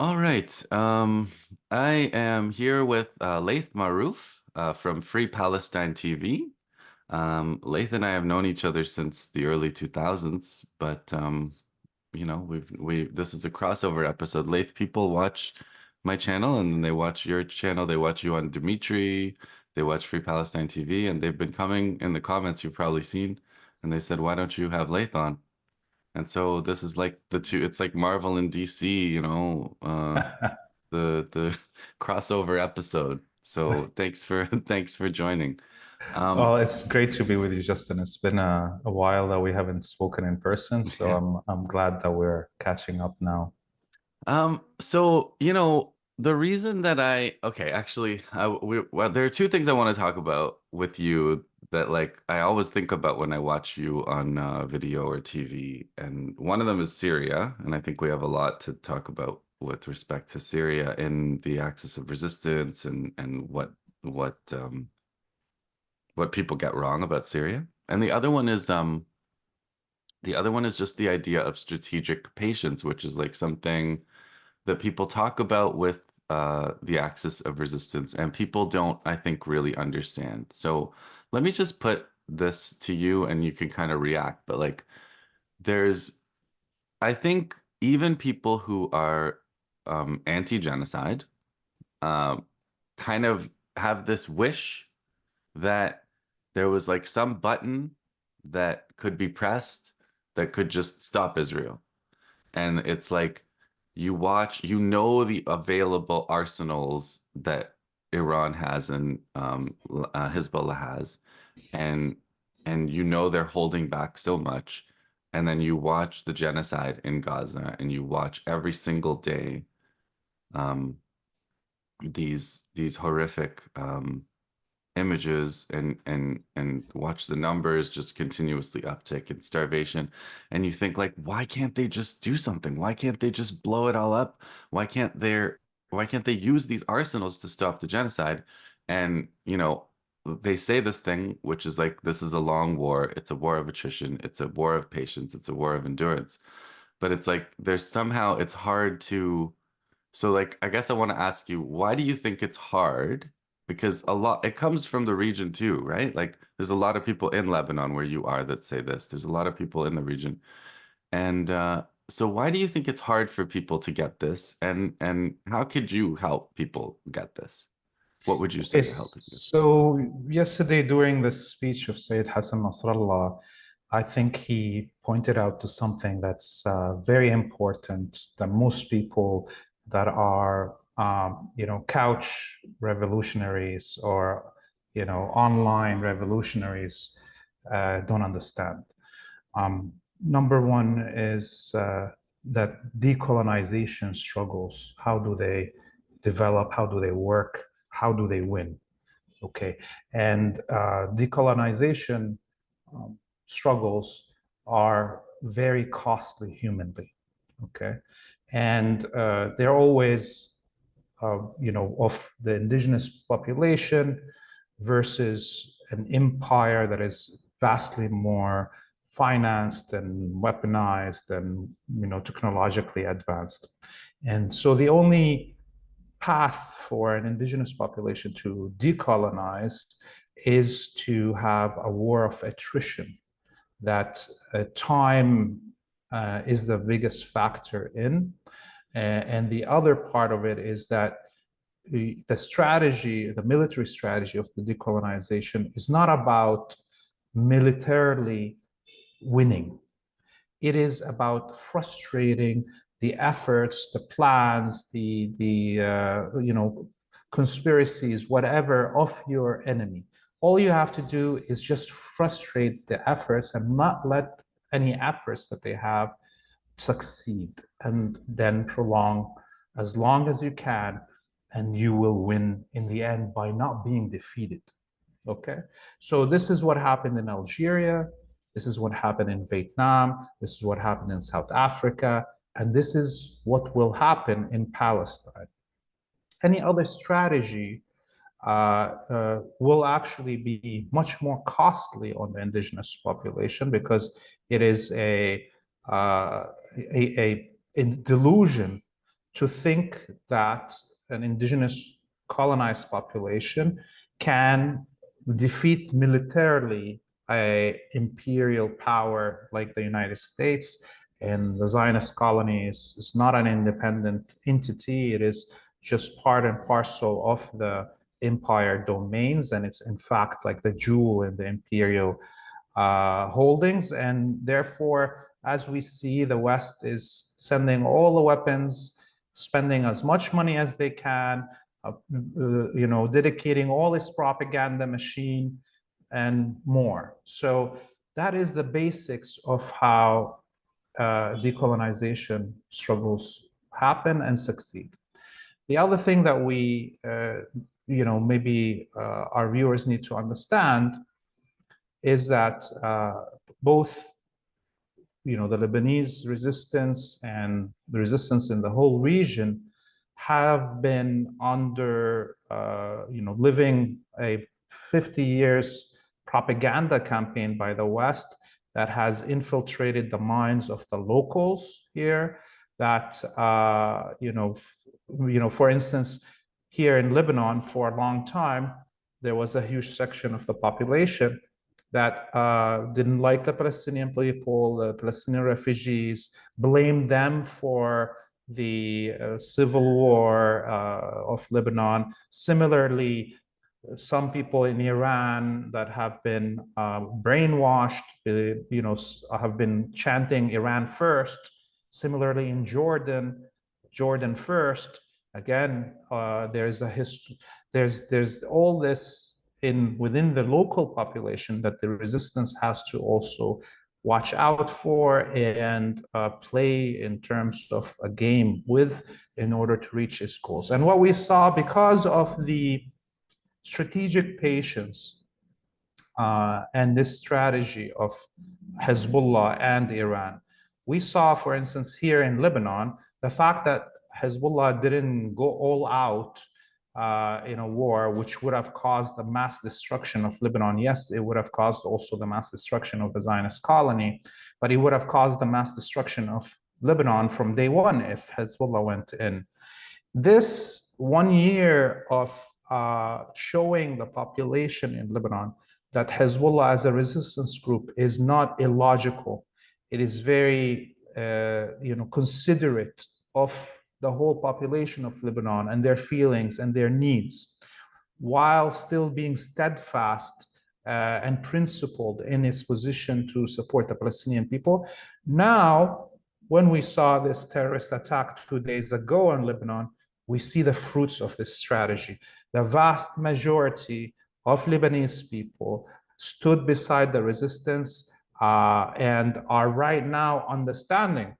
All right. I am here with Laith Marouf from Free Palestine TV. Laith and I have known each other since the early 2000s, but we this is a crossover episode. Laith people watch my channel and then they watch your channel. They watch you on Dimitri. They watch Free Palestine TV, and they've been coming in the comments you've probably seen, and they said, "Why don't you have Laith on?" And so this is like the two. It's like Marvel and DC, the crossover episode. So thanks for thanks for joining. Um, Well, it's great to be with you, Justin. It's been a while that we haven't spoken in person, so yeah. I'm glad that we're catching up now. So the reason that actually, well, there are two things I want to talk about with you that like I always think about when I watch you on video or TV, and one of them is Syria, and I think we have a lot to talk about with respect to Syria and the axis of resistance and what people get wrong about Syria. And the other one is just the idea of strategic patience, which is like something that people talk about with the axis of resistance, and people don't, I think, really understand. So let me just put this to you, and you can kind of react. But like, there's, I think, even people who are anti-genocide um, kind of have this wish that there was like some button that could be pressed that could just stop Israel. And it's like you watch, the available arsenals that Iran has and Hezbollah has, and they're holding back so much. And then you watch the genocide in Gaza, and you watch every single day um, these horrific images and watch the numbers just continuously uptick in starvation, and you think like, why can't they just do something? Why can't they just blow it all up? Why can't they use these arsenals to stop the genocide? And they say this thing which is like, this is a long war, it's a war of attrition, it's a war of patience, it's a war of endurance. But it's like there's somehow it's hard to, so like I guess I want to ask you, why do you think it's hard? Because a lot it comes from the region too, right? Like there's a lot of people in Lebanon where you are that say this. There's a lot of people in the region. And so why do you think it's hard for people to get this? And how could you help people get this? What would you say Okay, to help people get so yesterday during the speech of Sayyid Hassan Nasrallah, I think he pointed out to something that's very important that most people that are, couch revolutionaries or, online revolutionaries don't understand. Number one is that decolonization struggles. How do they develop? How do they work? How do they win? Okay. And decolonization um, struggles are very costly humanly. Okay. And they're always, of the indigenous population versus an empire that is vastly more financed and weaponized and technologically advanced. And so the only path for an indigenous population to decolonize is to have a war of attrition that time is the biggest factor in. And the other part of it is that the strategy, the military strategy of the decolonization is not about militarily winning. It is about frustrating the efforts, the plans, the conspiracies, whatever of your enemy. All you have to do is just frustrate the efforts and not let any efforts that they have succeed, and then prolong as long as you can, and you will win in the end by not being defeated. Okay, so this is what happened in Algeria. This is what happened in Vietnam. This is what happened in South Africa. And this is what will happen in Palestine. Any other strategy will actually be much more costly on the indigenous population because it is a delusion to think that an indigenous colonized population can defeat militarily a imperial power like the United States. And the Zionist colonies is not an independent entity. It is just part and parcel of the empire domains. And it's in fact like the jewel in the imperial holdings. And therefore, as we see, the West is sending all the weapons, spending as much money as they can, dedicating all its propaganda machine and more. So that is the basics of how decolonization struggles happen and succeed. The other thing that we, maybe our viewers need to understand is that both the Lebanese resistance and the resistance in the whole region have been under, living a 50 years propaganda campaign by the West that has infiltrated the minds of the locals here. That, for instance, here in Lebanon for a long time, there was a huge section of the population that didn't like the Palestinian people, the Palestinian refugees, blamed them for the civil war of Lebanon. Similarly, some people in Iran that have been brainwashed, have been chanting Iran first. Similarly, in Jordan, Jordan first. Again, there's a history. There's all this within the local population that the resistance has to also watch out for and play in terms of a game with in order to reach its goals. And what we saw, because of the strategic patience and this strategy of Hezbollah and Iran, we saw, for instance, here in Lebanon, the fact that Hezbollah didn't go all out in a war, which would have caused the mass destruction of Lebanon. Yes, it would have caused also the mass destruction of the Zionist colony, but it would have caused the mass destruction of Lebanon from day one if Hezbollah went in. This 1 year of showing the population in Lebanon that Hezbollah as a resistance group is not illogical. It is very, considerate of the whole population of Lebanon and their feelings and their needs, while still being steadfast and principled in its position to support the Palestinian people. Now, when we saw this terrorist attack 2 days ago in Lebanon, we see the fruits of this strategy. The vast majority of Lebanese people stood beside the resistance and are right now understanding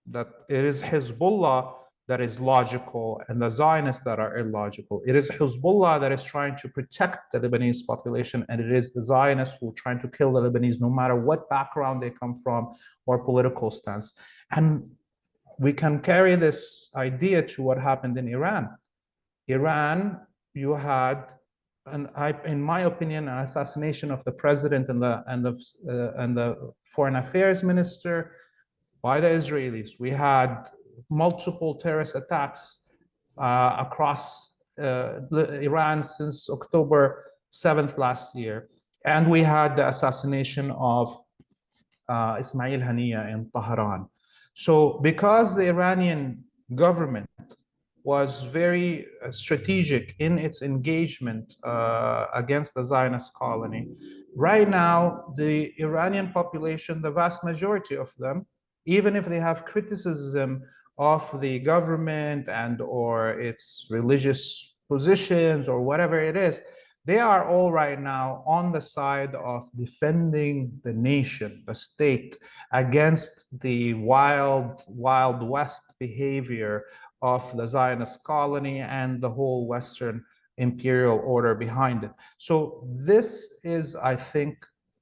that it is Hezbollah that is logical and the Zionists that are illogical. It is Hezbollah that is trying to protect the Lebanese population, and it is the Zionists who are trying to kill the Lebanese no matter what background they come from or political stance. And we can carry this idea to what happened in Iran. Iran, you had, in my opinion, an assassination of the president and the foreign affairs minister by the Israelis. We had multiple terrorist attacks across Iran since October 7th last year. And we had the assassination of Ismail Haniya in Tehran. So because the Iranian government was very strategic in its engagement against the Zionist colony, right now the Iranian population, the vast majority of them, even if they have criticism of the government and or its religious positions or whatever it is, they are all right now on the side of defending the nation, the state, against the wild West behavior of the Zionist colony and the whole Western imperial order behind it. So this is, I think,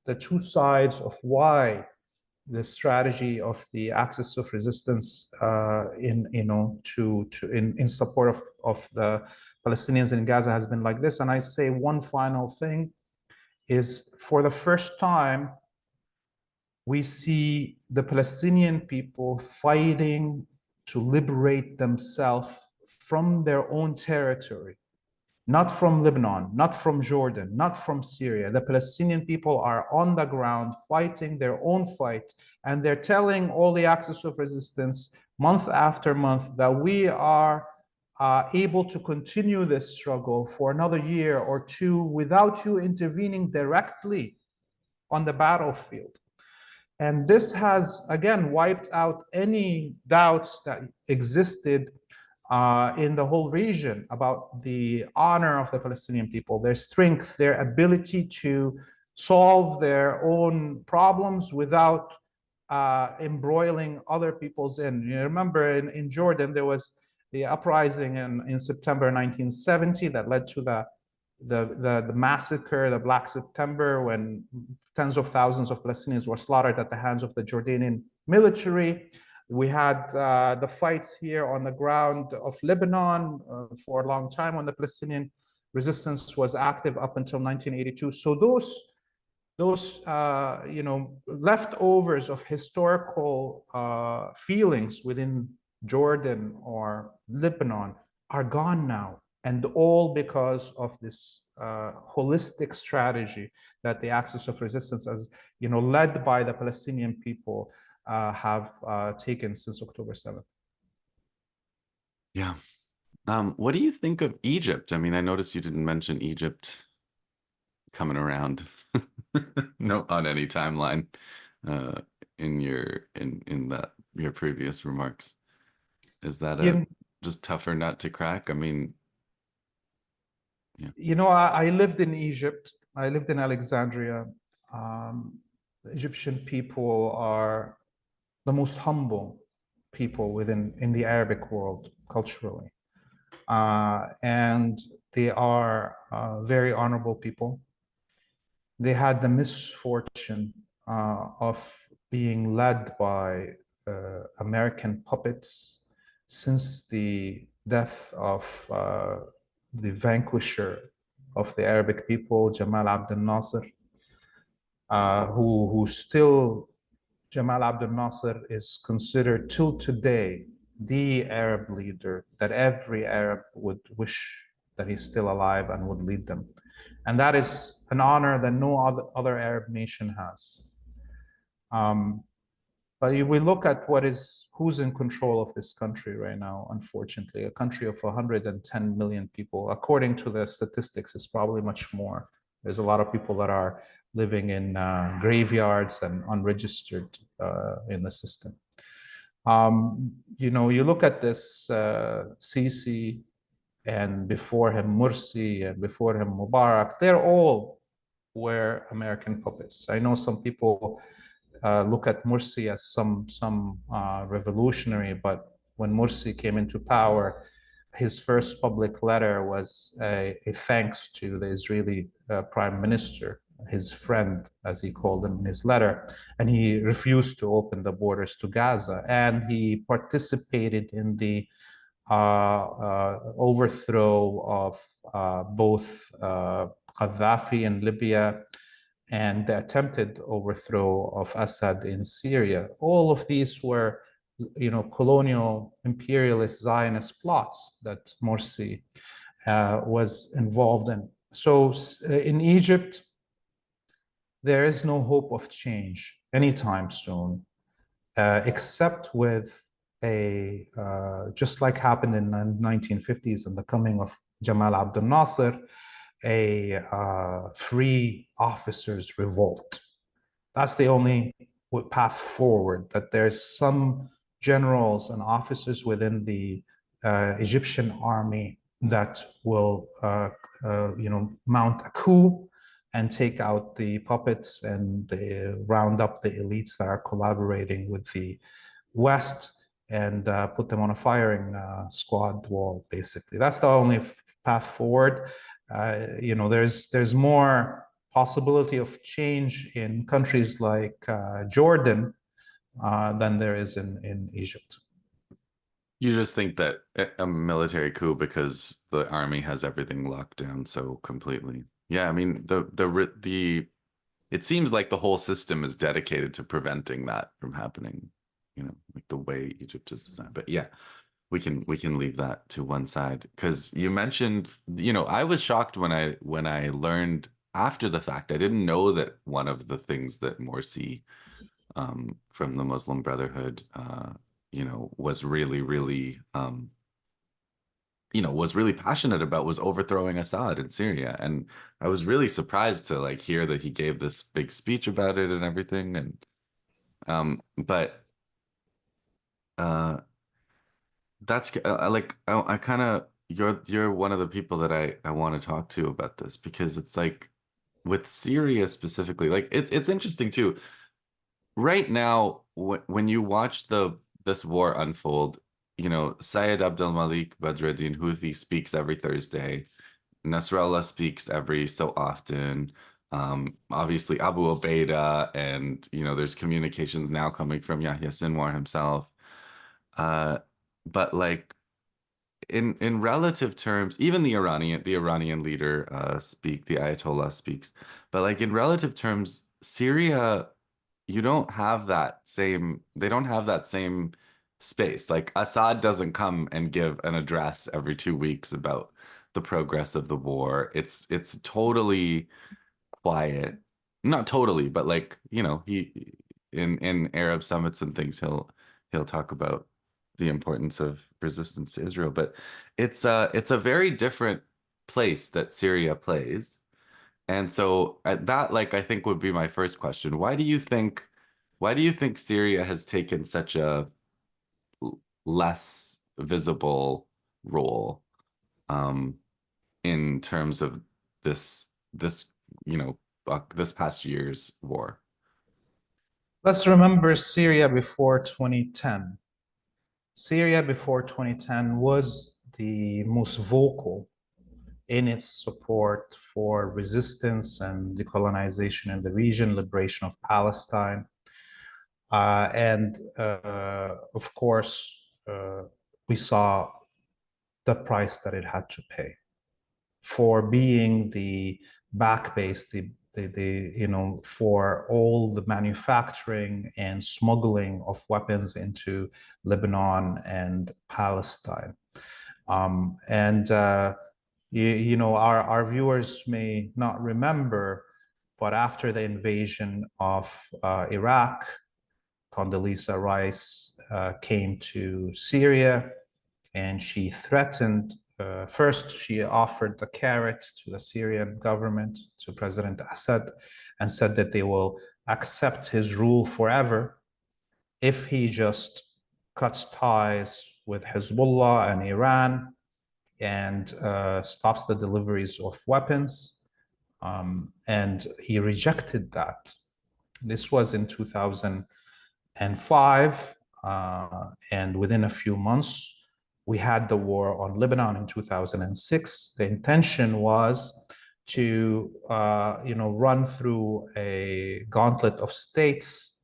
the two sides of why the strategy of the axis of resistance in support of the Palestinians in Gaza has been like this. And I say one final thing is, for the first time, we see the Palestinian people fighting to liberate themselves from their own territory, not from Lebanon, not from Jordan, not from Syria. The Palestinian people are on the ground fighting their own fight, and they're telling all the axis of resistance month after month that we are able to continue this struggle for another year or two without you intervening directly on the battlefield. And this has, again, wiped out any doubts that existed in the whole region about the honor of the Palestinian people, their strength, their ability to solve their own problems without embroiling other people's in. You remember in Jordan, there was the uprising in September 1970 that led to the massacre, the Black September, when tens of thousands of Palestinians were slaughtered at the hands of the Jordanian military. We had the fights here on the ground of Lebanon for a long time when the Palestinian resistance was active up until 1982. So those leftovers of historical feelings within Jordan or Lebanon are gone now, and all because of this holistic strategy that the axis of resistance, as led by the Palestinian people, have taken since October 7th. Yeah. What do you think of Egypt? I mean, I noticed you didn't mention Egypt coming around no on any timeline in your previous remarks. Is that just tougher nut to crack? I mean, yeah. I lived in Egypt. I lived in Alexandria. The Egyptian people are the most humble people in the Arabic world culturally. And they are very honorable people. They had the misfortune of being led by American puppets since the death of the vanquisher of the Arabic people, Jamal Abdel Nasser, who still, Jamal Abdel Nasser is considered till today the Arab leader that every Arab would wish that he's still alive and would lead them. And that is an honor that no other Arab nation has. But if we look at who's in control of this country right now, unfortunately, a country of 110 million people, according to the statistics, is probably much more. There's a lot of people that are living in graveyards and unregistered in the system. You look at this Sisi, and before him Mursi, and before him Mubarak, they're all were American puppets. I know some people look at Mursi as some revolutionary, but when Mursi came into power, his first public letter was a thanks to the Israeli prime minister, his friend, as he called him in his letter, and he refused to open the borders to Gaza, and he participated in the overthrow of both Gaddafi in Libya and the attempted overthrow of Assad in Syria. All of these were, colonial imperialist Zionist plots that Morsi was involved in. So in Egypt, there is no hope of change anytime soon, except with just like happened in the 1950s and the coming of Jamal Abdel Nasser, a free officers revolt. That's the only path forward, that there's some generals and officers within the Egyptian army that will mount a coup and take out the puppets and round up the elites that are collaborating with the West and put them on a firing squad wall, basically. That's the only path forward. There's more possibility of change in countries like Jordan than there is in Egypt. You just think that a military coup because the army has everything locked down so completely. Yeah, I mean it seems like the whole system is dedicated to preventing that from happening. like the way Egypt is designed. But yeah, we can leave that to one side because you mentioned, I was shocked when I learned after the fact. I didn't know that one of the things that Morsi from the Muslim Brotherhood was really, really was really passionate about was overthrowing Assad in Syria. And I was really surprised to like hear that he gave this big speech about it and everything. And but uh that's like I kind of you're one of the people that I want to talk to about this because it's like with Syria specifically, like it's interesting too. Right now, when you watch this war unfold, Syed Abdul Malik Badruddin Houthi speaks every Thursday. Nasrallah speaks every so often. Obviously Abu Ubaidah, and there's communications now coming from Yahya Sinwar himself. Uh, but like in relative terms, even the Iranian leader the Ayatollah speaks, but like in relative terms, Syria, they don't have that same space. Like Assad doesn't come and give an address every 2 weeks about the progress of the war. It's totally quiet. Not totally, but like, he in Arab summits and things, he'll talk about the importance of resistance to Israel. But it's a very different place that Syria plays. And so at that, like, I think would be my first question. Why do you think Syria has taken such a less visible role um, in terms of this this past year's war? Let's remember Syria before 2010. Syria before 2010 was the most vocal in its support for resistance and decolonization in the region, liberation of Palestine. And of course, we saw the price that it had to pay for being the back base, for all the manufacturing and smuggling of weapons into Lebanon and Palestine. And our viewers may not remember, but after the invasion of Iraq, Condoleezza Rice came to Syria, and she threatened. First, she offered the carrot to the Syrian government, to President Assad, and said that they will accept his rule forever if he just cuts ties with Hezbollah and Iran and stops the deliveries of weapons. And he rejected that. This was in 2005, and within a few months, we had the war on Lebanon in 2006. The intention was to, run through a gauntlet of states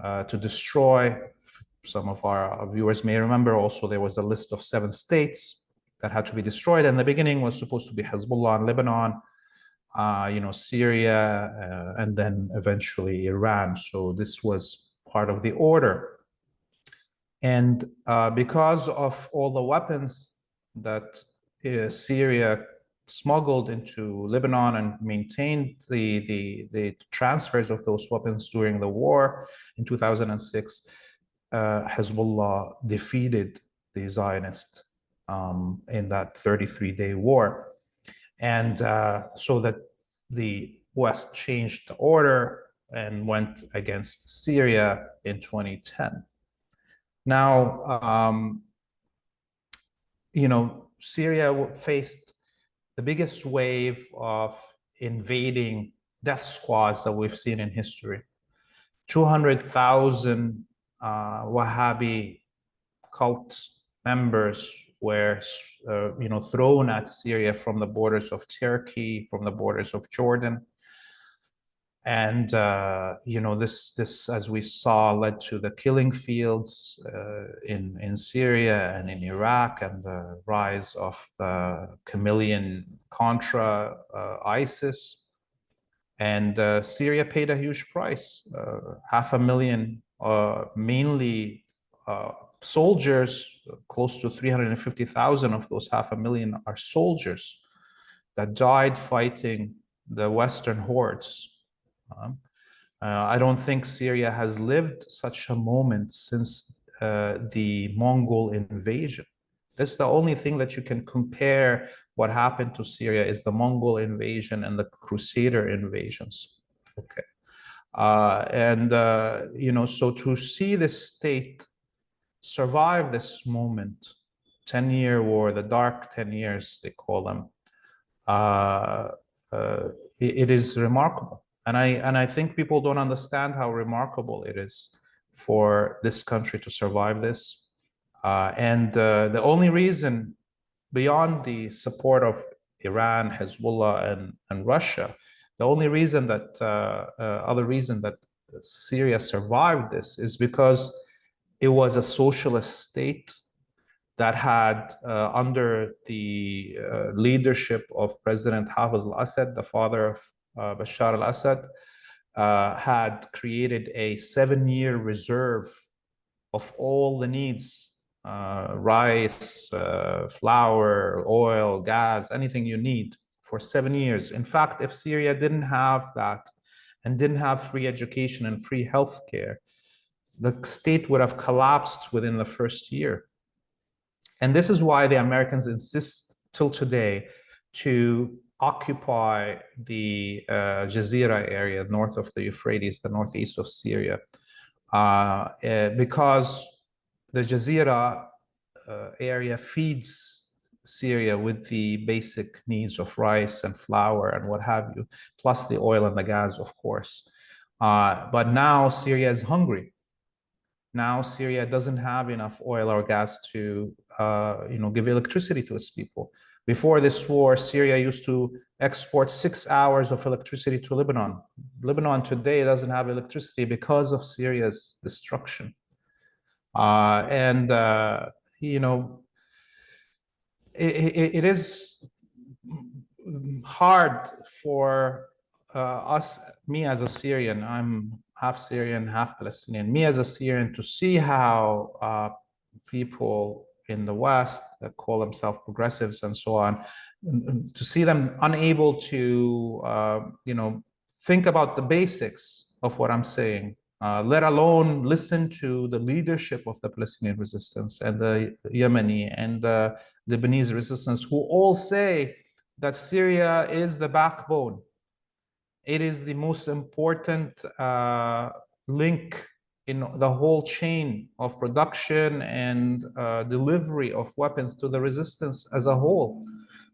to destroy. Some of our viewers may remember also there was a list of 7 states that had to be destroyed. And the beginning was supposed to be Hezbollah in Lebanon, Syria, and then eventually Iran. So this was part of the order. And because of all the weapons that Syria smuggled into Lebanon and maintained the transfers of those weapons during the war in 2006, Hezbollah defeated the Zionists in that 33-day war. And so that the West changed the order and went against Syria in 2010. Now, Syria faced the biggest wave of invading death squads that we've seen in history. 200,000 Wahhabi cult members were, thrown at Syria from the borders of Turkey, from the borders of Jordan. And this, as we saw, led to the killing fields in Syria and in Iraq, and the rise of the chameleon Contra ISIS. And Syria paid a huge price, 500,000, mainly soldiers, close to 350,000 of those 500,000 are soldiers that died fighting the Western hordes. I don't think Syria has lived such a moment since the Mongol invasion. That's the only thing that you can compare what happened to Syria is the Mongol invasion and the Crusader invasions. Okay. So to see this state survive this moment, 10-year war, the dark 10 years, they call them, it is remarkable. And I think people don't understand how remarkable it is for this country to survive this. The only reason beyond the support of Iran, Hezbollah, and Russia, the only reason that other reason that Syria survived this is because it was a socialist state that had, under the leadership of President Hafez al-Assad, the father of Bashar al-Assad, had created a 7-year reserve of all the needs, rice, flour, oil, gas, anything you need for 7 years. In fact, if Syria didn't have that and didn't have free education and free healthcare, the state would have collapsed within the first year. And this is why the Americans insist till today to occupy the Jazeera area north of the Euphrates, the northeast of Syria, because the Jazeera area feeds Syria with the basic needs of rice and flour and what have you, plus the oil and the gas, of course. But now Syria is hungry. Now Syria doesn't have enough oil or gas to give electricity to its people. Before this war, Syria used to export 6 hours of electricity to Lebanon. Lebanon today doesn't have electricity because of Syria's destruction. It is hard for me as a Syrian, I'm half Syrian, half Palestinian, me as a Syrian, to see how people in the West that call themselves progressives and so on, to see them unable to, think about the basics of what I'm saying, let alone listen to the leadership of the Palestinian resistance and the Yemeni and the Lebanese resistance, who all say that Syria is the backbone. It is the most important link in the whole chain of production and delivery of weapons to the resistance as a whole.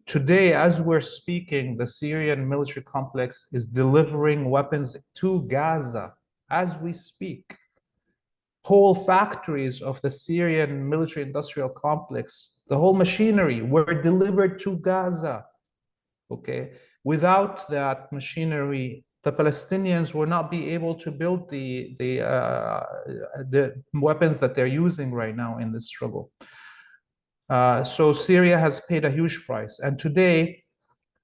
Today, as we're speaking, the Syrian military complex is delivering weapons to Gaza as we speak. Whole factories of the Syrian military industrial complex, the whole machinery were delivered to Gaza. Okay, without that machinery, the Palestinians will not be able to build the weapons that they're using right now in this struggle. So Syria has paid a huge price. And today,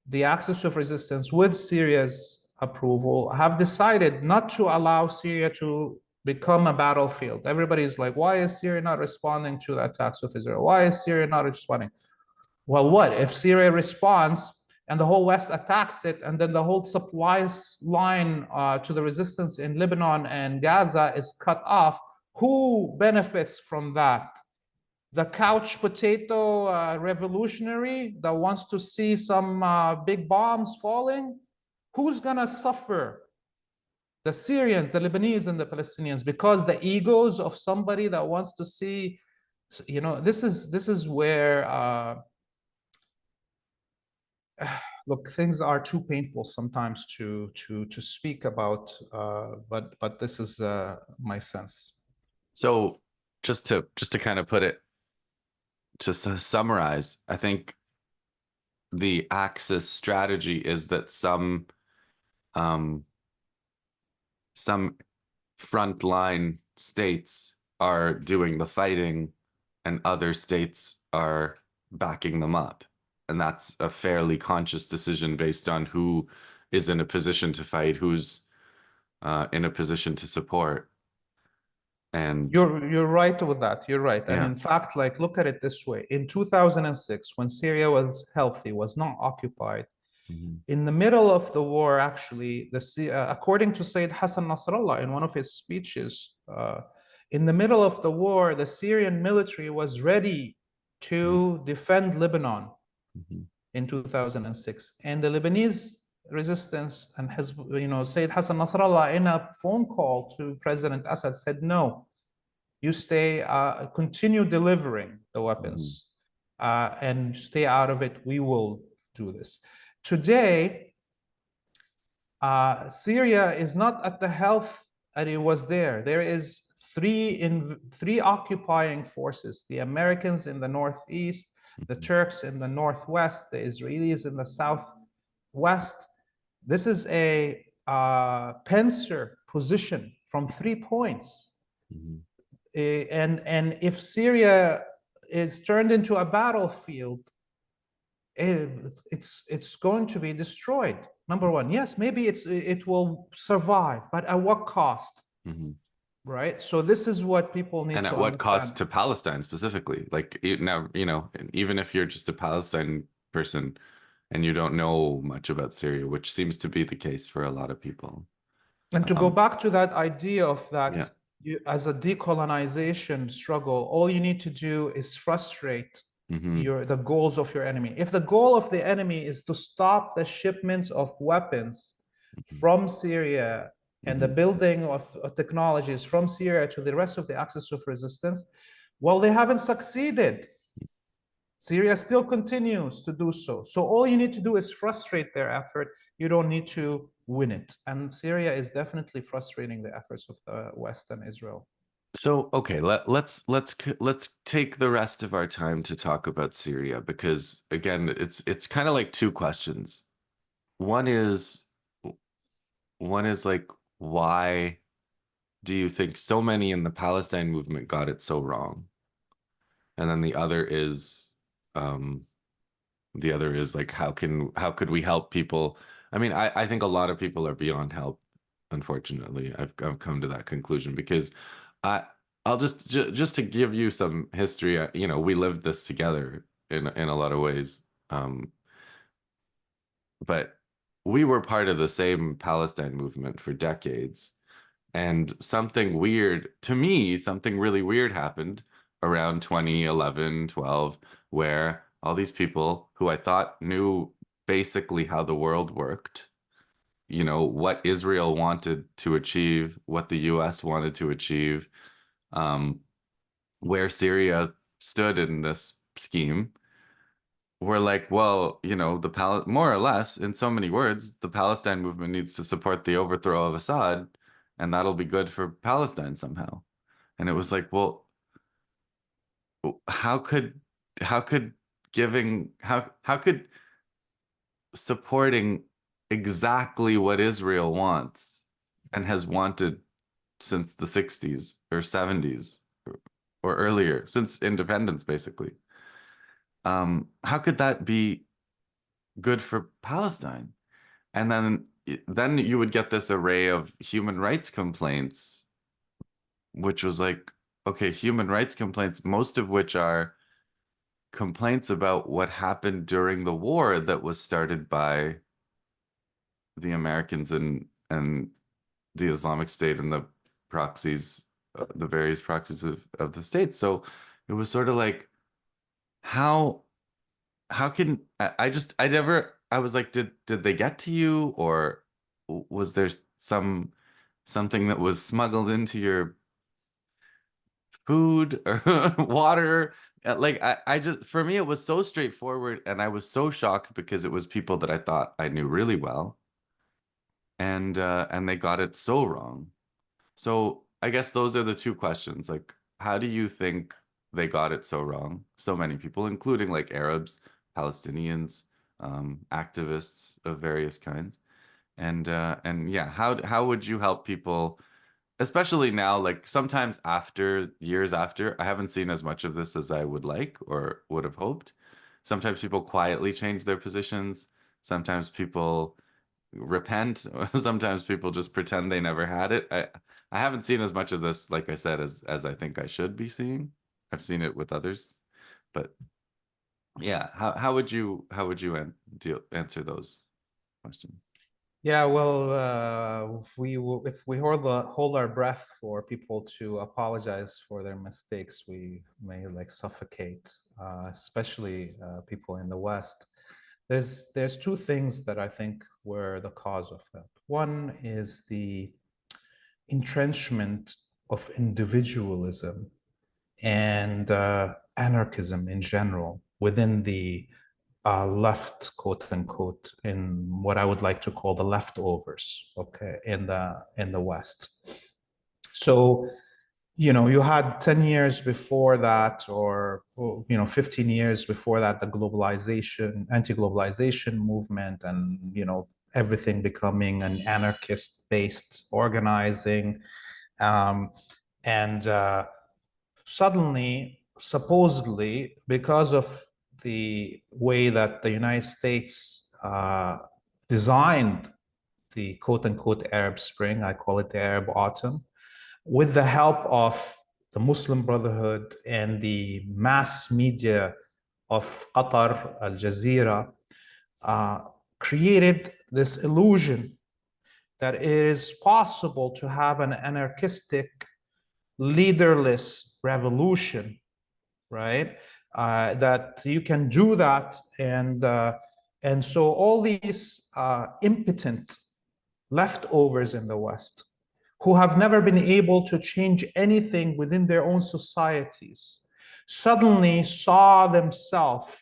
the axis of resistance, with Syria's approval, have decided not to allow Syria to become a battlefield. Everybody's like, why is Syria not responding to the attacks of Israel? Why is Syria not responding? Well, what if Syria responds and the whole West attacks it, and then the whole supplies line to the resistance in Lebanon and Gaza is cut off? Who benefits from that? The couch potato revolutionary that wants to see some big bombs falling? Who's gonna suffer? The Syrians, the Lebanese, and the Palestinians, because the egos of somebody that wants to see, this is where look, things are too painful sometimes to speak about, but this is my sense. So just to kind of put it, just to summarize, I think the Axis strategy is that some frontline states are doing the fighting and other states are backing them up. And that's a fairly conscious decision based on who is in a position to fight, who's in a position to support. And You're right with that. You're right. And yeah. in fact, like look at it this way. In 2006, when Syria was healthy, was not occupied, Mhm. in the middle of the war, actually, according to Sayyid Hassan Nasrallah in one of his speeches, in the middle of the war, the Syrian military was ready to defend Lebanon Mhm. in 2006. And the Lebanese resistance and his, Sayyid Hassan Nasrallah in a phone call to President Assad said, no, you stay, continue delivering the Mhm. weapons and stay out of it. We will do this. Today, Syria is not at the health that it was there. There is three occupying forces: the Americans in the northeast, the Mhm. Turks in the northwest, the Israelis in the southwest. This is a pincer position from 3 points. Mhm. And if Syria is turned into a battlefield, it's going to be destroyed. Number one, yes, maybe it will survive, but at what cost, Mhm. right? So this is what people need And to at what understand. cost to Palestine specifically? Like now, even if you're just a Palestine person and you don't know much about Syria, which seems to be the case for a lot of people. And to go Um, back to that idea of that, yeah. as a decolonization struggle, all you need to do is frustrate Hmm. the goals of your enemy. If the goal of the enemy is to stop the shipments of weapons from Syria and the Hmm. building of technologies from Syria to the rest of the axis of resistance, well, they haven't succeeded. Syria still continues to do so. So all you need to do is frustrate their effort. You don't need to win it. And Syria is definitely frustrating the efforts of the West and Israel. So, okay, let's take the rest of our time to talk about Syria because again, it's kind of like two questions. One is one is like, why do you think so many in the Palestine movement got it so wrong? And then um, the other is like, how could we help people? I mean, I think a lot of people are beyond help, unfortunately. I've come to that conclusion because I I'll just to give you some history, we lived this together in a lot of ways. But we were part of the same Palestine movement for decades. And something weird, to me, something really weird happened around 2011, 12, where all these people who I thought knew basically how the world worked, what Israel wanted to achieve, what the US wanted to achieve, um, where Syria stood in this scheme, were like, well, more or less, in so many words, the Palestine movement needs to support the overthrow of Assad, and that'll be good for Palestine somehow. And it was like, well, how could how could how could supporting exactly what Israel wants and has wanted since the 60s or 70s or earlier, since independence basically. How could that be good for Palestine? And then you would get this array of human rights complaints, which was like, okay, human rights complaints, most of which are complaints about what happened during the war that was started by the Americans and the Islamic State and the proxies, the various proxies of the state. So it was sort of like, how how can I never I was like, did they get to you, or was there something that was smuggled into your food or water? Like I just, for me it was so straightforward, and I was so shocked because it was people that I thought I knew really well, and they got it so wrong. So I guess those are the two questions. Like, how do you think they got it so wrong? So many people, including like Arabs, Palestinians, activists of various kinds. And yeah, how would you help people, especially now, like sometimes after years after, I haven't seen as much of this as I would like or would have hoped. Sometimes people quietly change their positions. Sometimes people repent. Sometimes people just pretend they never had it. I haven't seen as much of this, like I said, as I think I should be seeing. I've seen it with others, but yeah, how would you answer those questions? Yeah, well, if we hold our breath for people to apologize for their mistakes, we may like suffocate, especially people in the West. There's two things that I think were the cause of that. One is the entrenchment of individualism and anarchism in general within the left, quote unquote, in what I would like to call the leftovers, okay, in the West. So, you had 10 years before that, or 15 years before that, the globalization, anti-globalization movement, and everything becoming an anarchist-based organizing, um, and suddenly, supposedly, because of the way that the United States designed the quote unquote Arab Spring, I call it the Arab Autumn, with the help of the Muslim Brotherhood and the mass media of Qatar, Al Jazeera, uh, created this illusion that it is possible to have an anarchistic, leaderless revolution, right? That you can do that, and so all these impotent leftovers in the West, who have never been able to change anything within their own societies, suddenly saw themselves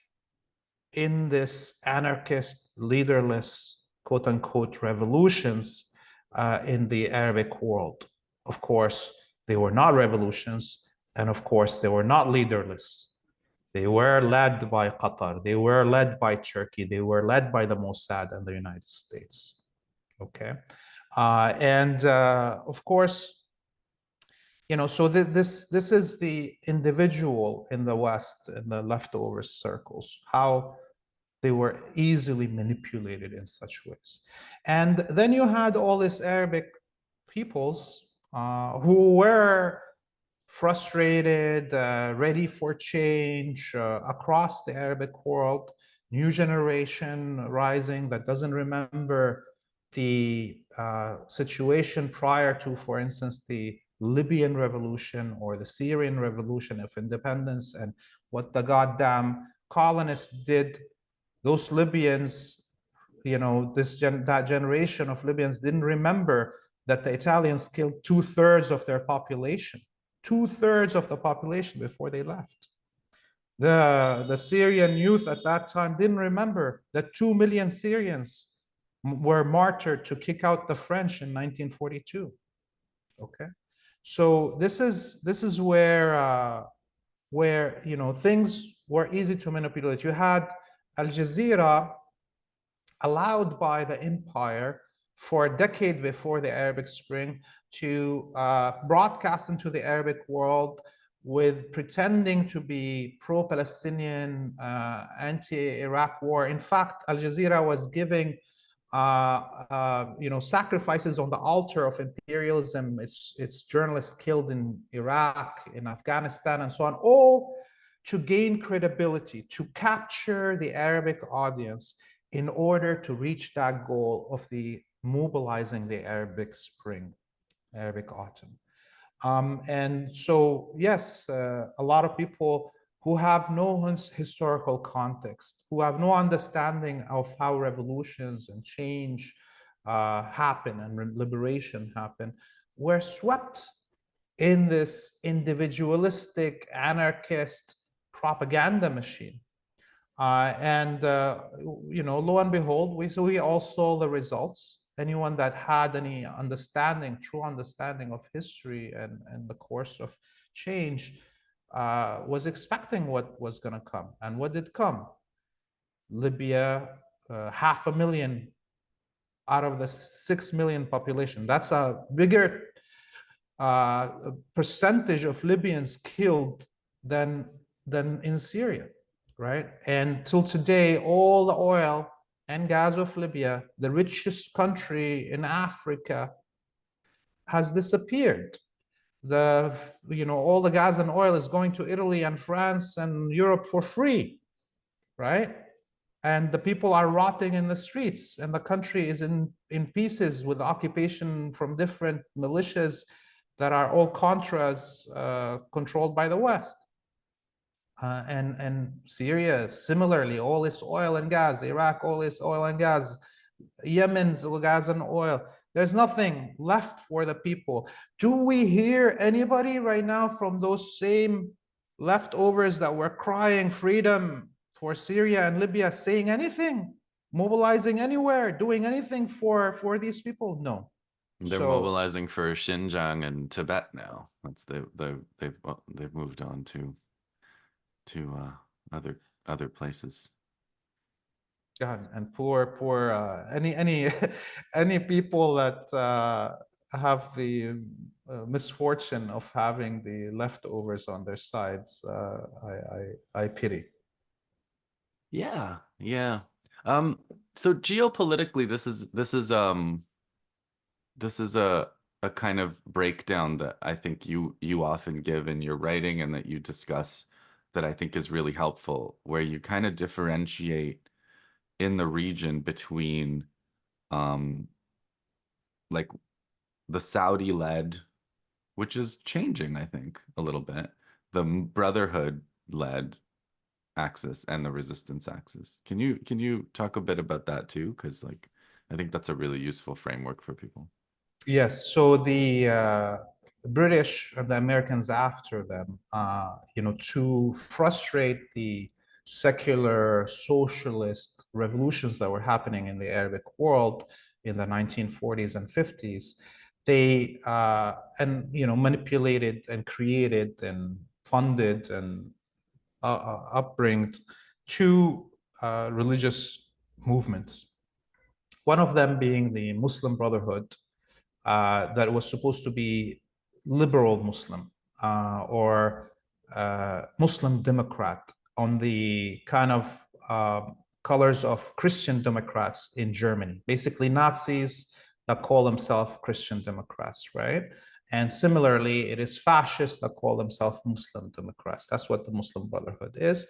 in this anarchist, leaderless, quote unquote, revolutions in the Arabic world. Of course, they were not revolutions, and of course, they were not leaderless. They were led by Qatar, they were led by Turkey, they were led by the Mossad and the United States. Okay. And of course, so this is the individual in the West, in the leftover circles, how they were easily manipulated in such ways. And then you had all these Arabic peoples who were frustrated, ready for change across the Arabic world, new generation rising that doesn't remember the situation prior to, for instance, the Libyan revolution or the Syrian revolution of independence and what the goddamn colonists did. Those Libyans, that generation of Libyans didn't remember that the Italians killed 2/3 of their population, 2/3 of the population before they left. The Syrian youth at that time didn't remember that 2 million Syrians were martyred to kick out the French in 1942. Okay, so this is where things were easy to manipulate. You had Al Jazeera, allowed by the empire for a decade before the Arabic Spring, to broadcast into the Arabic world with pretending to be pro-Palestinian, anti-Iraq war. In fact, Al Jazeera was giving sacrifices on the altar of imperialism. Its journalists killed in Iraq, in Afghanistan, and so on, all to gain credibility, to capture the Arabic audience in order to reach that goal of the mobilizing the Arabic Spring, Arabic Autumn. And so, yes, a lot of people who have no historical context, who have no understanding of how revolutions and change happen and liberation happen, were swept in this individualistic, anarchist propaganda machine. Lo and behold, we all saw the results. Anyone that had any understanding, true understanding of history and the course of change was expecting what was going to come. And what did come? Libya, 500,000 out of the 6 million population. That's a bigger percentage of Libyans killed than in Syria, right? And till today, all the oil and gas of Libya, the richest country in Africa, has disappeared. All the gas and oil is going to Italy and France and Europe for free, right? And the people are rotting in the streets, and the country is in pieces with occupation from different militias that are all contras controlled by the West. And Syria, similarly, all this oil and gas, Iraq, all this oil and gas, Yemen's gas and oil. There's nothing left for the people. Do we hear anybody right now from those same leftovers that were crying freedom for Syria and Libya saying anything, mobilizing anywhere, doing anything for these people? No. They're mobilizing for Xinjiang and Tibet now. They've moved on to other places. God, and poor any people that have the misfortune of having the leftovers on their sides, I pity. Yeah. So geopolitically, this is a kind of breakdown that I think you often give in your writing and that you discuss, that I think is really helpful, where you kind of differentiate in the region between like the Saudi-led, which is changing, I think, a little bit, the Brotherhood-led axis and the resistance axis. Can you talk a bit about that too? Because like I think that's a really useful framework for people. Yes, so the British and the Americans after them, to frustrate the secular socialist revolutions that were happening in the Arabic world in the 1940s and 50s, they manipulated and created and funded and upbringed two religious movements. One of them being the Muslim Brotherhood, that was supposed to be liberal Muslim or Muslim Democrat, on the kind of colors of Christian Democrats in Germany, basically Nazis that call themselves Christian Democrats, right? And similarly, it is fascists that call themselves Muslim Democrats. That's what the Muslim Brotherhood is.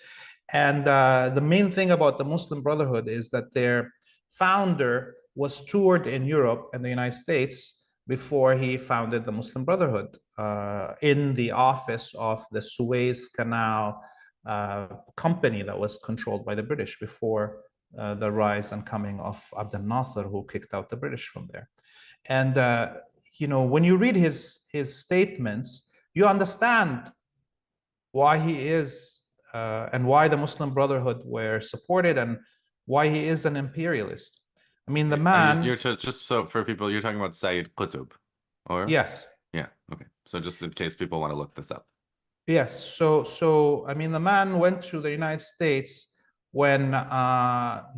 And the main thing about the Muslim Brotherhood is that their founder was toured in Europe and the United States before he founded the Muslim Brotherhood in the office of the Suez Canal company that was controlled by the British before the rise and coming of Abdel Nasser, who kicked out the British from there. And when you read his statements, you understand why he is and why the Muslim Brotherhood were supported and why he is an imperialist. I mean, the man. Just so for people, you're talking about Sayyid Qutb, or? Yes. Yeah. Okay. So just in case people want to look this up. Yes. So I mean, the man went to the United States when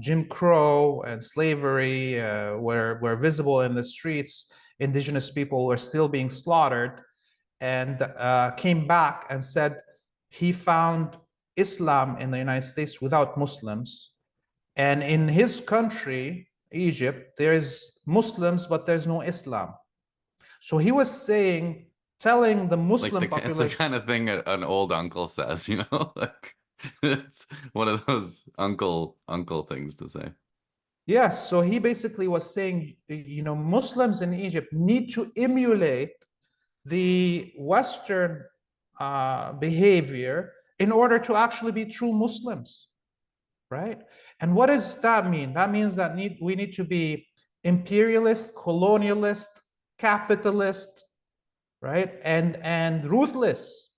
Jim Crow and slavery were visible in the streets. Indigenous people were still being slaughtered, and came back and said he found Islam in the United States without Muslims, and in his country, Egypt, there is Muslims, but there's no Islam. So he was telling the Muslim population. It's the kind of thing an old uncle says, like it's one of those uncle things to say. Yes, so he basically was saying, Muslims in Egypt need to emulate the Western behavior in order to actually be true Muslims. Right? And what does that mean? That means that we need to be imperialist, colonialist, capitalist, right? And ruthless.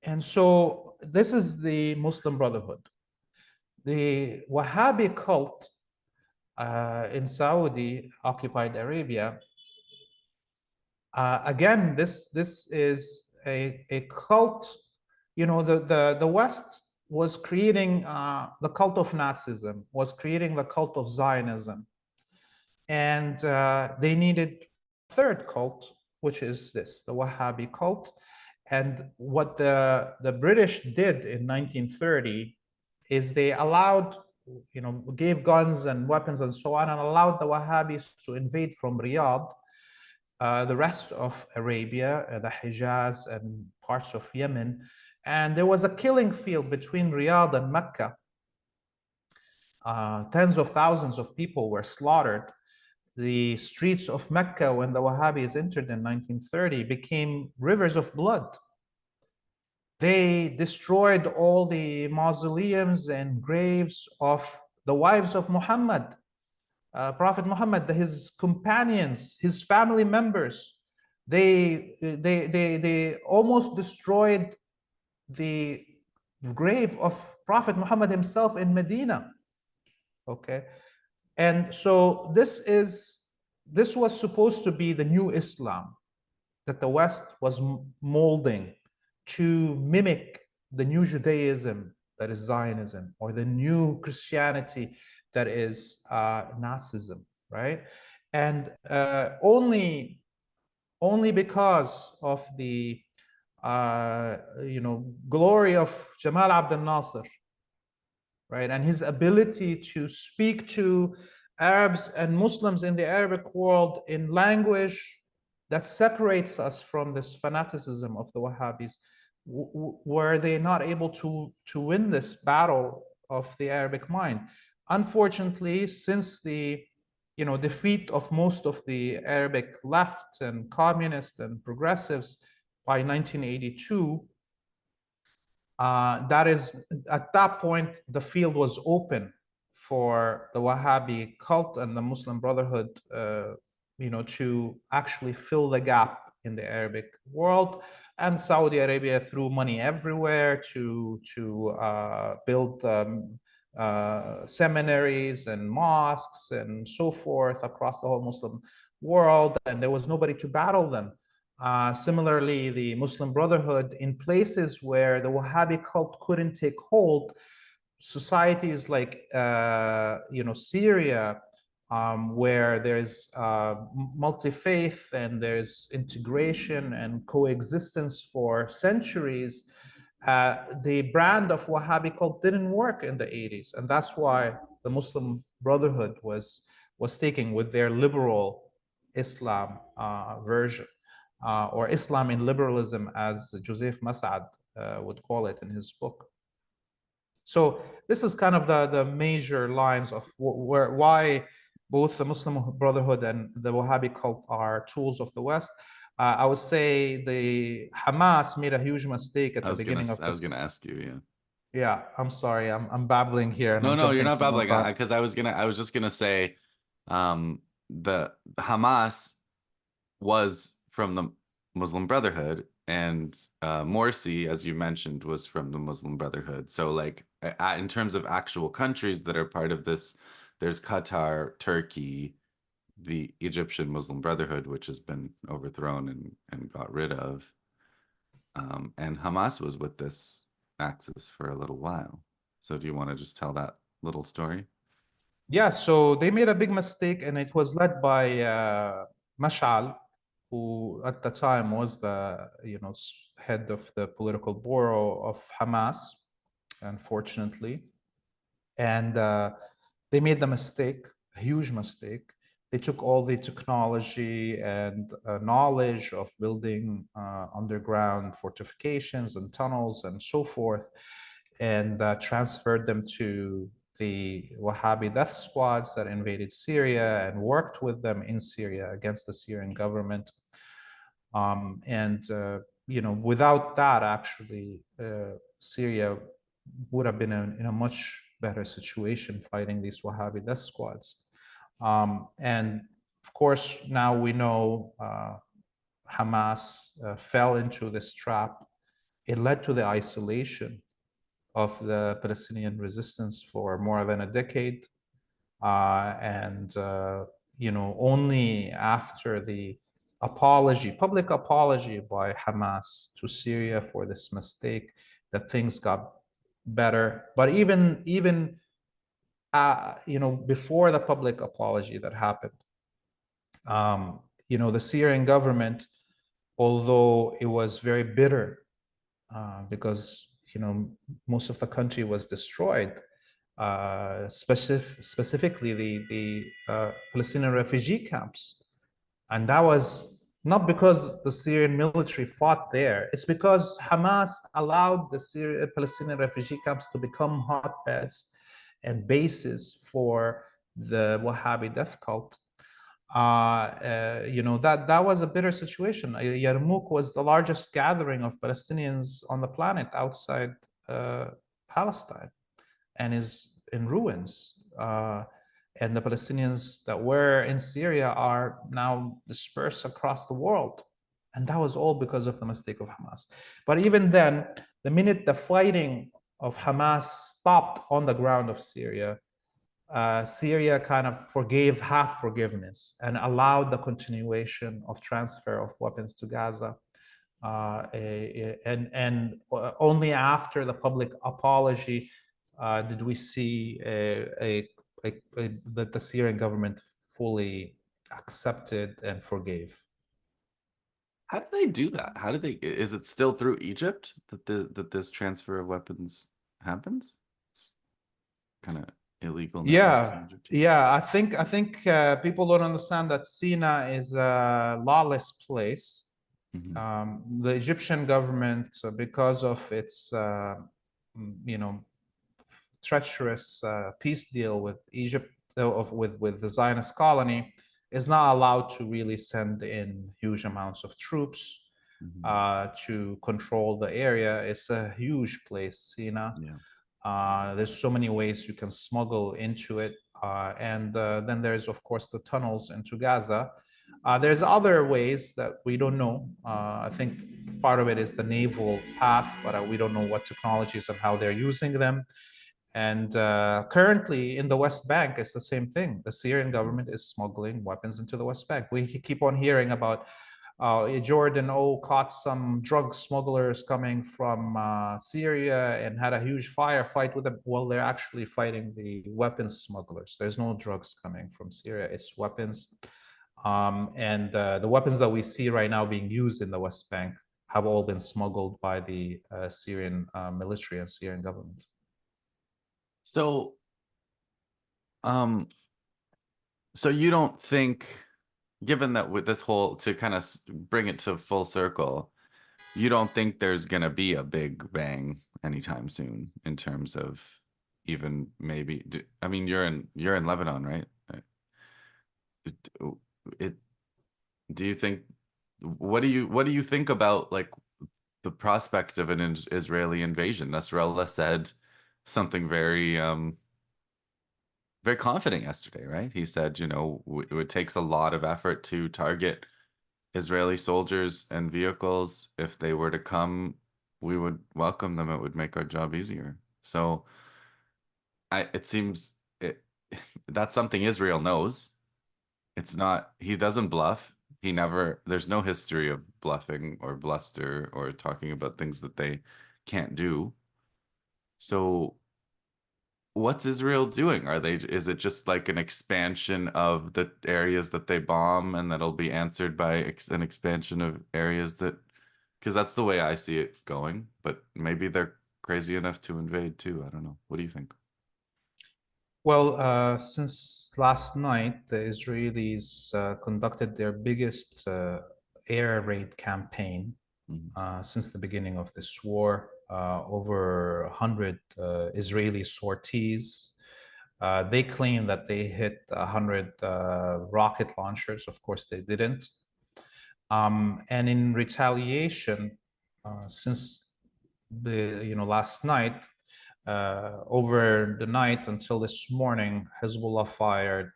And so this is the Muslim Brotherhood. The Wahhabi cult in Saudi occupied Arabia, again, this is a cult. The West was creating the cult of Nazism, was creating the cult of Zionism. And they needed a third cult, which is the Wahhabi cult. And what the British did in 1930 is they allowed, gave guns and weapons and so on, and allowed the Wahhabis to invade from Riyadh the rest of Arabia, the Hijaz and parts of Yemen. And there was a killing field between Riyadh and Mecca. Tens of thousands of people were slaughtered. The streets of Mecca, when the Wahhabis entered in 1930, became rivers of blood. They destroyed all the mausoleums and graves of the wives of Muhammad, Prophet Muhammad, his companions, his family members. They almost destroyed the grave of Prophet Muhammad himself in Medina. Okay, and so this was supposed to be the new Islam that the West was molding to mimic the new Judaism that is Zionism, or the new Christianity that is Nazism, right? And only because of the glory of Jamal Abdel Nasser, right, and his ability to speak to Arabs and Muslims in the Arabic world in language that separates us from this fanaticism of the Wahhabis, were they not able to win this battle of the Arabic mind. Unfortunately, since the defeat of most of the Arabic left and communists and progressives by 1982, that is, at that point, the field was open for the Wahhabi cult and the Muslim Brotherhood, to actually fill the gap in the Arabic world. And Saudi Arabia threw money everywhere to build seminaries and mosques and so forth across the whole Muslim world, and there was nobody to battle them. Similarly, the Muslim Brotherhood, in places where the Wahhabi cult couldn't take hold, societies like Syria, where there's multi-faith and there's integration and coexistence for centuries, the brand of Wahhabi cult didn't work in the 80s, and that's why the Muslim Brotherhood was taken with their liberal Islam version. Or Islam in liberalism, as Joseph Masad would call it in his book. So this is kind of the major lines of why both the Muslim Brotherhood and the Wahhabi cult are tools of the West. I would say the Hamas made a huge mistake at the beginning of this. I was gonna ask you, yeah. Yeah, I'm sorry, I'm babbling here and No, I'm no, you're jumping not from one babbling. thought. Because I was just gonna say, the Hamas was from the Muslim Brotherhood, and Morsi, as you mentioned, was from the Muslim Brotherhood. So, like, in terms of actual countries that are part of this, there's Qatar, Turkey, the Egyptian Muslim Brotherhood, which has been overthrown and got rid of. And Hamas was with this axis for a little while. So, do you want to just tell that little story? Yeah, so they made a big mistake, and it was led by Mash'al, who at the time was the head of the political bureau of Hamas, unfortunately. And they made the mistake, a huge mistake. They took all the technology and knowledge of building underground fortifications and tunnels and so forth, and transferred them to the Wahhabi death squads that invaded Syria and worked with them in Syria against the Syrian government. Without that, actually, Syria would have been in a much better situation fighting these Wahhabi death squads. And of course, now we know Hamas fell into this trap. It led to the isolation of the Palestinian resistance for more than a decade. Only after the public apology by Hamas to Syria for this mistake, that things got better. But even before the public apology that happened, the Syrian government, although it was very bitter because most of the country was destroyed, specifically the Palestinian refugee camps, and that was not because the Syrian military fought there. It's because Hamas allowed the Palestinian refugee camps to become hotbeds and bases for the Wahhabi death cult. That was a bitter situation. Yarmouk was the largest gathering of Palestinians on the planet outside Palestine, and is in ruins. And the Palestinians that were in Syria are now dispersed across the world. And that was all because of the mistake of Hamas. But even then, the minute the fighting of Hamas stopped on the ground of Syria, Syria kind of forgave half forgiveness and allowed the continuation of transfer of weapons to Gaza. And only after the public apology did we see that the Syrian government fully accepted and forgave. How do they do that? How do they, is it still through Egypt that this transfer of weapons happens? It's kind of illegal networks in Yeah, Egypt. yeah. I think people don't understand that Sinai is a lawless place. The Egyptian government, because of its, you know, treacherous peace deal with Egypt, with the Zionist colony, is not allowed to really send in huge amounts of troops to control the area. It's a huge place, Sinai. Yeah. There's so many ways you can smuggle into it. And then there's, of course, the tunnels into Gaza. There's other ways that we don't know. I think part of it is the naval path, but we don't know what technologies and how they're using them. And currently in the West Bank, it's the same thing. The Syrian government is smuggling weapons into the West Bank. We keep on hearing about Jordan caught some drug smugglers coming from Syria and had a huge firefight with them. Well, they're actually fighting the weapons smugglers. There's no drugs coming from Syria, it's weapons. And the weapons that we see right now being used in the West Bank have all been smuggled by the Syrian military and Syrian government. So, um, so you don't think, given that with this whole, to kind of bring it to full circle, you don't think there's gonna be a big bang anytime soon in terms of even maybe, I mean, you're in Lebanon, right? It, do you think, what do you think about like the prospect of an Israeli invasion? Nasrallah said something very confident yesterday, right? He said, it takes a lot of effort to target Israeli soldiers and vehicles. If they were to come, we would welcome them. It would make our job easier. So it seems that's something Israel knows. It's not, he doesn't bluff. There's no history of bluffing or bluster or talking about things that they can't do. So what's Israel doing? Is it just like an expansion of the areas that they bomb and that'll be answered by an expansion of areas because that's the way I see it going, but maybe they're crazy enough to invade too. I don't know. What do you think? Well, since last night, the Israelis conducted their biggest air raid campaign since the beginning of this war. Over 100 Israeli sorties. They claim that they hit 100 rocket launchers. Of course, they didn't. And in retaliation, since last night, over the night until this morning, Hezbollah fired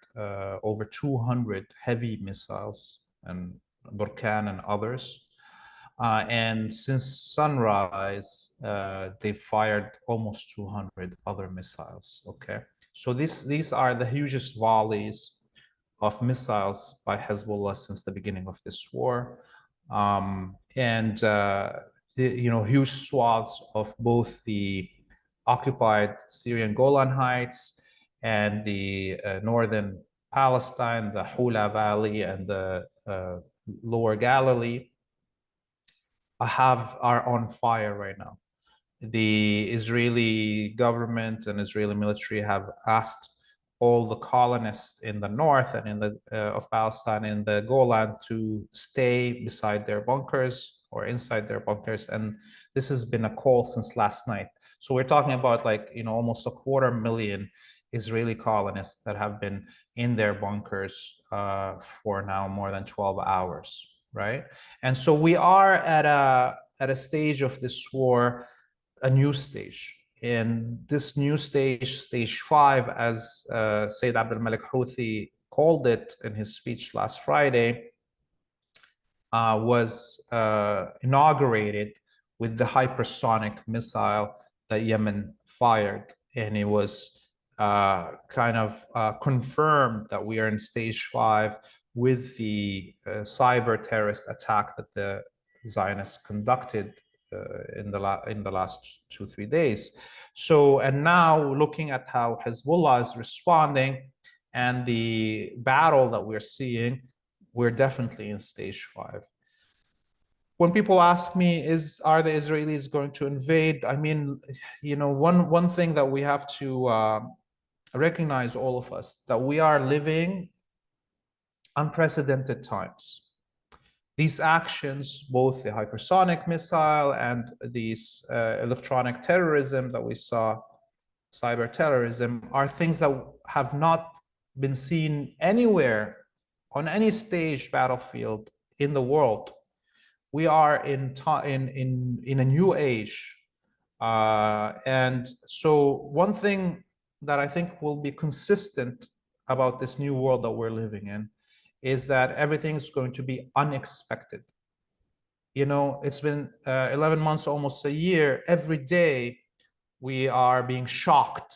over 200 heavy missiles and Burkan and others. And since sunrise, they fired almost 200 other missiles. Okay, so these are the hugest volleys of missiles by Hezbollah since the beginning of this war, and huge swaths of both the occupied Syrian Golan Heights and the northern Palestine, the Hula Valley, and the Lower Galilee are on fire right now. The Israeli government and Israeli military have asked all the colonists in the north and in the of Palestine in the Golan to stay beside their bunkers or inside their bunkers. And this has been a call since last night. So we're talking about like, almost 250,000 Israeli colonists that have been in their bunkers for now more than 12 hours, right? And so we are at a stage of this war, a new stage. And this new stage, stage 5, as Sayyid Abdul Malik Houthi called it in his speech last Friday, was inaugurated with the hypersonic missile that Yemen fired. And it was kind of confirmed that we are in stage 5 with the cyber terrorist attack that the Zionists conducted in the last 2-3 days. So, and now looking at how Hezbollah is responding and the battle that we're seeing, we're definitely in stage 5. When people ask me, are the Israelis going to invade? I mean, one thing that we have to recognize, all of us, that we are living unprecedented times. These actions, both the hypersonic missile and these electronic terrorism that we saw, cyber terrorism, are things that have not been seen anywhere on any staged battlefield in the world. We are in a new age. And so one thing that I think will be consistent about this new world that we're living in is that everything's going to be unexpected. It's been 11 months, almost a year. Every day we are being shocked,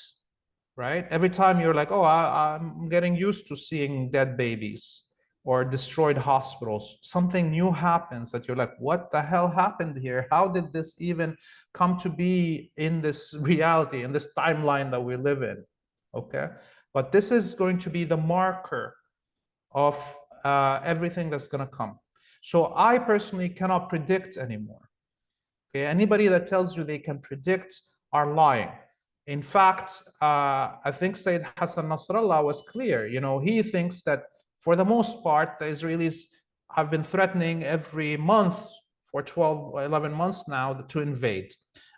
right? Every time you're like, oh, I'm getting used to seeing dead babies or destroyed hospitals. Something new happens that you're like, what the hell happened here? How did this even come to be in this reality, in this timeline that we live in? Okay. But this is going to be the marker of everything that's going to come. So I personally cannot predict anymore. Okay. Anybody that tells you they can predict are lying. In fact, I think Sayyid Hassan Nasrallah was clear. He thinks that for the most part, the Israelis have been threatening every month for 12, 11 months now to invade.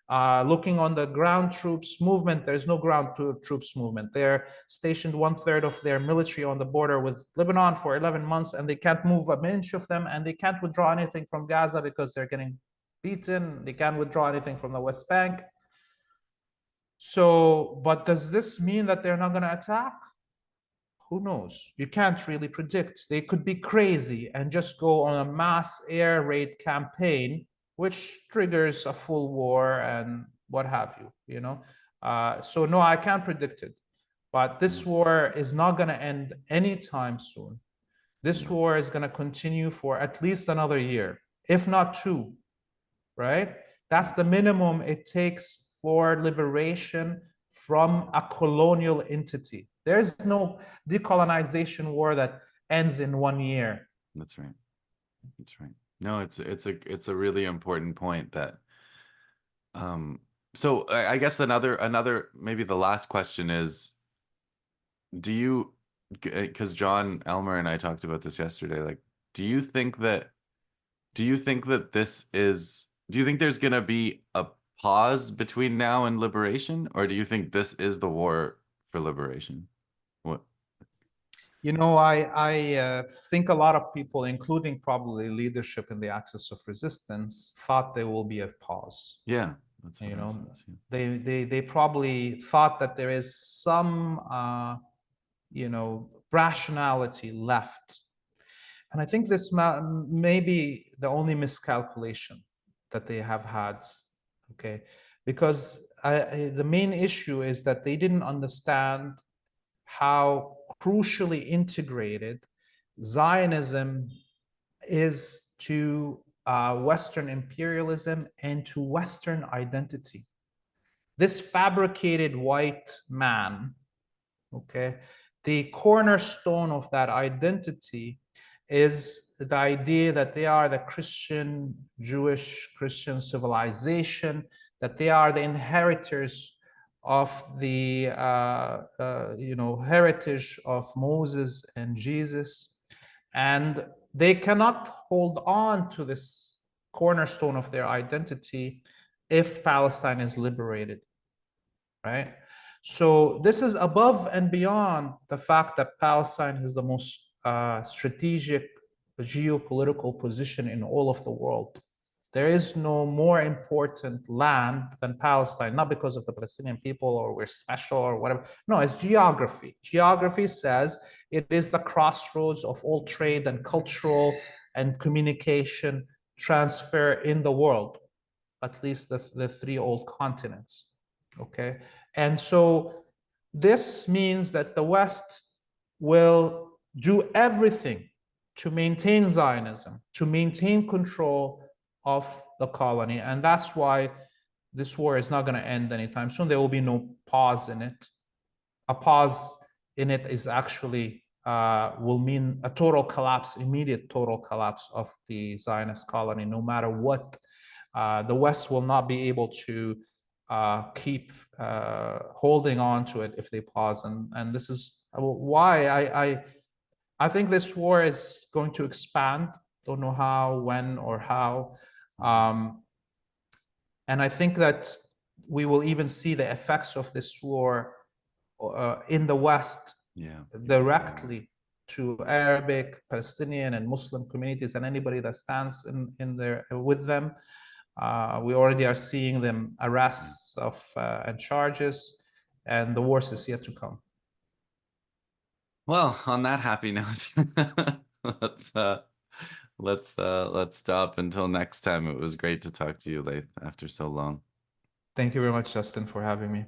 Looking on the ground troops movement, there's no ground troops movement. They're stationed 1/3 of their military on the border with Lebanon for 11 months, and they can't move an inch of them, and they can't withdraw anything from Gaza because they're getting beaten. They can't withdraw anything from the West Bank. So, but does this mean that they're not going to attack? Who knows? You can't really predict. They could be crazy and just go on a mass air raid campaign, which triggers a full war and what have you, So no, I can't predict it. But this war is not going to end anytime soon. This war is going to continue for at least another year, if not 2, right? That's the minimum it takes for liberation from a colonial entity. There's no decolonization war that ends in 1 year. That's right. That's right. No, it's a really important point that so I guess another maybe the last question is, do you, because John Elmer and I talked about this yesterday, like do you think that do you think there's going to be a pause between now and liberation, or do you think this is the war for liberation? What? I think a lot of people, including probably leadership in the axis of resistance, thought there will be a pause. Yeah, that's what I said, yeah. They probably thought that there is some rationality left. And I think this may be the only miscalculation that they have had, okay? Because the main issue is that they didn't understand how crucially integrated Zionism is to Western imperialism and to Western identity. This fabricated white man, okay, the cornerstone of that identity is the idea that they are the Jewish Christian civilization, that they are the inheritors of the heritage of Moses and Jesus, and they cannot hold on to this cornerstone of their identity if Palestine is liberated, right? So this is above and beyond the fact that Palestine is the most strategic geopolitical position in all of the world. There is no more important land than Palestine, not because of the Palestinian people or we're special or whatever. No, it's geography. Geography says it is the crossroads of all trade and cultural and communication transfer in the world, at least the three old continents. Okay. And so this means that the West will do everything to maintain Zionism, to maintain control of the colony. And that's why this war is not going to end anytime soon. There will be no pause in it. A pause in it is actually will mean a total collapse, immediate total collapse of the Zionist colony, no matter what. The West will not be able to keep holding on to it if they pause. And this is why I think this war is going to expand. Don't know how, when, or how. And I think that we will even see the effects of this war in the West directly to Arabic, Palestinian, and Muslim communities, and anybody that stands in there with them. We already are seeing them arrests of and charges, and the worst is yet to come. Well, on that happy note, let's stop until next time. It was great to talk to you, Laith, after so long. Thank you very much, Justin, for having me.